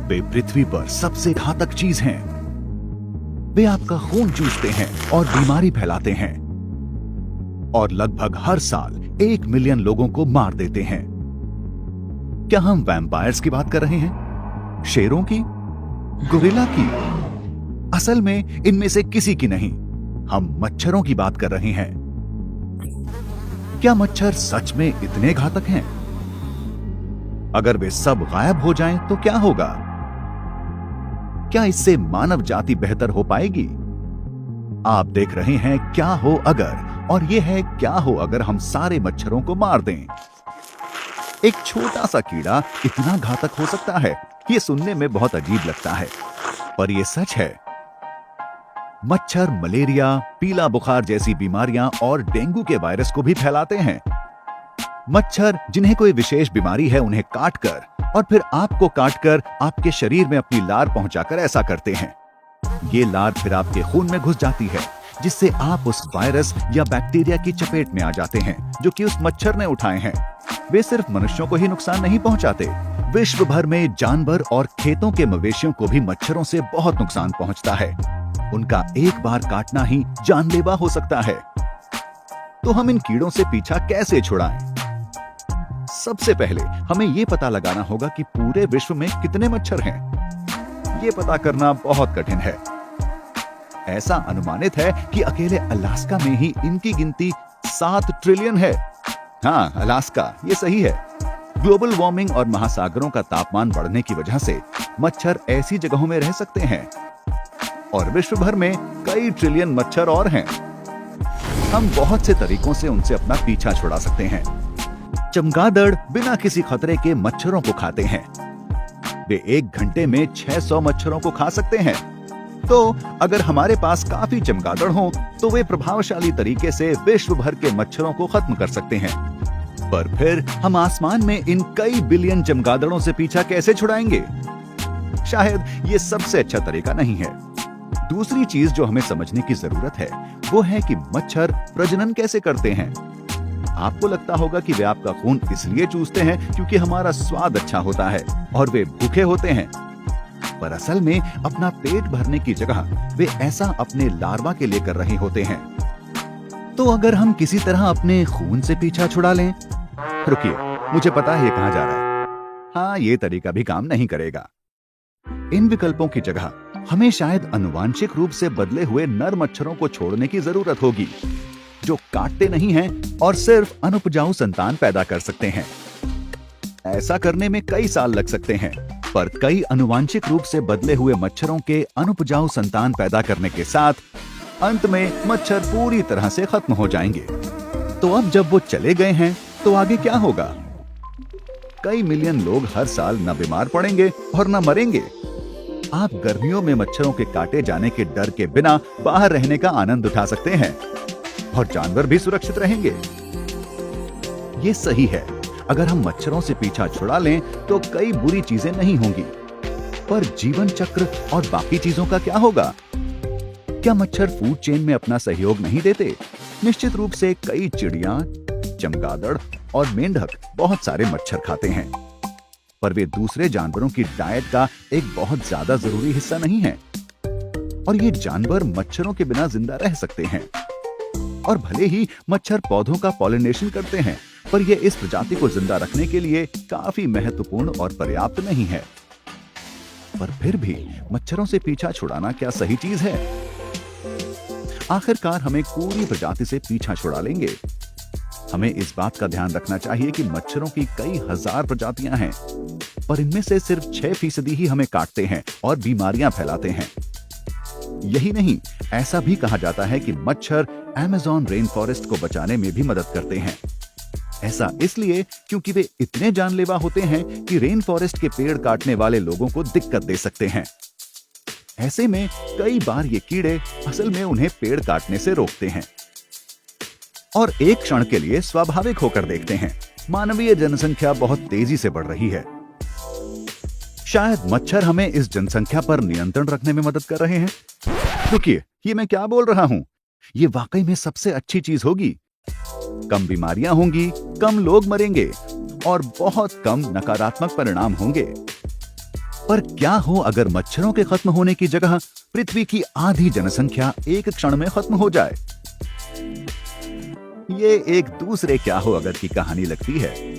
वे पृथ्वी पर सबसे घातक चीज हैं। वे आपका खून चूसते हैं और बीमारी फैलाते हैं और लगभग हर साल 1 मिलियन लोगों को मार देते हैं। क्या हम वैम्पायर्स की बात कर रहे हैं? शेरों की? गोरिल्ला की? असल में इनमें से किसी की नहीं, हम मच्छरों की बात कर रहे हैं। क्या मच्छर सच में इतने घातक हैं? अगर वे सब गायब हो जाएं तो क्या होगा? क्या इससे मानव जाति बेहतर हो पाएगी? आप देख रहे हैं क्या हो अगर, और यह है क्या हो अगर हम सारे मच्छरों को मार दें। एक छोटा सा कीड़ा इतना घातक हो सकता है, यह सुनने में बहुत अजीब लगता है, पर यह सच है। मच्छर मलेरिया, पीला बुखार जैसी बीमारियां और डेंगू के वायरस को भी फैलाते हैं। मच्छर जिन्हें कोई विशेष बीमारी है उन्हें काटकर और फिर आपको काटकर आपके शरीर में अपनी लार पहुंचाकर ऐसा करते हैं। ये लार फिर आपके खून में घुस जाती है, जिससे आप उस वायरस या बैक्टीरिया की चपेट में आ जाते हैं जो कि उस मच्छर ने उठाए हैं। वे सिर्फ मनुष्यों को ही नुकसान नहीं पहुंचाते, विश्व भर में जानवर और खेतों के मवेशियों को भी मच्छरों से बहुत नुकसान पहुंचता है। उनका एक बार काटना ही जानलेवा हो सकता है। तो हम इन कीड़ों से पीछा कैसे छुड़ाएं? सबसे पहले हमें यह पता लगाना होगा कि पूरे विश्व में कितने मच्छर हैं। यह पता करना बहुत कठिन है। ऐसा अनुमानित है कि अकेले अलास्का में ही इनकी गिनती 7 ट्रिलियन है। हाँ, अलास्का, ये सही है। ग्लोबल वार्मिंग और महासागरों का तापमान बढ़ने की वजह से मच्छर ऐसी जगहों में रह सकते हैं और विश्व भर में कई ट्रिलियन मच्छर और हैं। हम बहुत से तरीकों से उनसे अपना पीछा छुड़ा सकते हैं। चमगादड़ बिना किसी खतरे के मच्छरों को खाते हैं। वे 1 घंटे में 600 मच्छरों को खा सकते हैं। तो अगर हमारे पास काफी चमगादड़ हों, तो वे प्रभावशाली तरीके से विश्व भर के मच्छरों को खत्म कर सकते हैं। पर फिर हम आसमान में इन कई बिलियन चमगादड़ों से पीछा कैसे छुड़ाएंगे? शायद ये सबसे अच्छा तरीका नहीं है। दूसरी चीज जो हमें समझने की जरूरत है वो है कि मच्छर प्रजनन कैसे करते हैं। आपको लगता होगा कि वे आपका खून इसलिए चूसते हैं क्योंकि हमारा स्वाद अच्छा होता है और वे भूखे होते हैं, पर असल में अपना पेट भरने की जगह वे ऐसा अपने लार्वा के लिए कर रहे होते हैं। तो अगर हम किसी तरह अपने खून से पीछा छुड़ा लें, रुकिए, मुझे पता है ये कहां जा रहा है। हाँ, ये तरीका भी काम नहीं करेगा। इन विकल्पों की जगह हमें शायद आनुवांशिक रूप से बदले हुए नर मच्छरों को छोड़ने की जरूरत होगी, जो काटते नहीं हैं और सिर्फ अनुपजाऊ संतान पैदा कर सकते हैं। ऐसा करने में कई साल लग सकते हैं, पर कई आनुवांशिक रूप से बदले हुए मच्छरों के अनुपजाऊ संतान पैदा करने के साथ अंत में मच्छर पूरी तरह से खत्म हो जाएंगे। तो अब जब वो चले गए हैं तो आगे क्या होगा? कई मिलियन लोग हर साल न बीमार पड़ेंगे और न मरेंगे। आप गर्मियों में मच्छरों के काटे जाने के डर के बिना बाहर रहने का आनंद उठा सकते हैं और जानवर भी सुरक्षित रहेंगे। ये सही है, अगर हम मच्छरों से पीछा छुड़ा लें तो कई बुरी चीजें नहीं होंगी, पर जीवन चक्र और बाकी चीजों का क्या होगा? क्या मच्छर फूड चेन में अपना सहयोग नहीं देते? निश्चित रूप से कई चिड़िया, चमगादड़ और मेंढक बहुत सारे मच्छर खाते हैं, पर वे दूसरे जानवरों की डाइट का एक बहुत ज्यादा जरूरी हिस्सा नहीं है। और ये जानवर मच्छरों के बिना जिंदा रह सकते हैं। और भले ही मच्छर पौधों का पॉलिनेशन करते हैं, पर यह इस प्रजाति को जिंदा रखने के लिए काफी महत्वपूर्ण और पर्याप्त नहीं है। पर फिर भी मच्छरों से पीछा छुड़ाना क्या सही चीज है? आखिरकार हम एक पूरी प्रजाति से पीछा छुड़ा लेंगे। हमें इस बात का ध्यान रखना चाहिए कि मच्छरों की कई हजार प्रजातियां हैं, पर इनमें से सिर्फ 6% ही हमें काटते हैं और बीमारियां फैलाते हैं। यही नहीं, ऐसा भी कहा जाता है कि मच्छर अमेज़न रेन फॉरेस्ट को बचाने में भी मदद करते हैं। ऐसा इसलिए क्योंकि वे इतने जानलेवा होते हैं कि रेन फॉरेस्ट के पेड़ काटने वाले लोगों को दिक्कत दे सकते हैं। ऐसे में कई बार ये कीड़े असल में उन्हें पेड़ काटने से रोकते हैं और एक क्षण के लिए स्वाभाविक होकर देखते हैं, मानवीय जनसंख्या बहुत तेजी से बढ़ रही है। शायद मच्छर हमें इस जनसंख्या पर नियंत्रण रखने में मदद कर रहे हैं। रुकिए, ये मैं क्या बोल रहा हूं? ये वाकई में सबसे अच्छी चीज होगी। कम बीमारियां होंगी, कम लोग मरेंगे और बहुत कम नकारात्मक परिणाम होंगे। पर क्या हो अगर मच्छरों के खत्म होने की जगह पृथ्वी की आधी जनसंख्या एक क्षण में खत्म हो जाए? ये एक दूसरे क्या हो अगर की कहानी लगती है।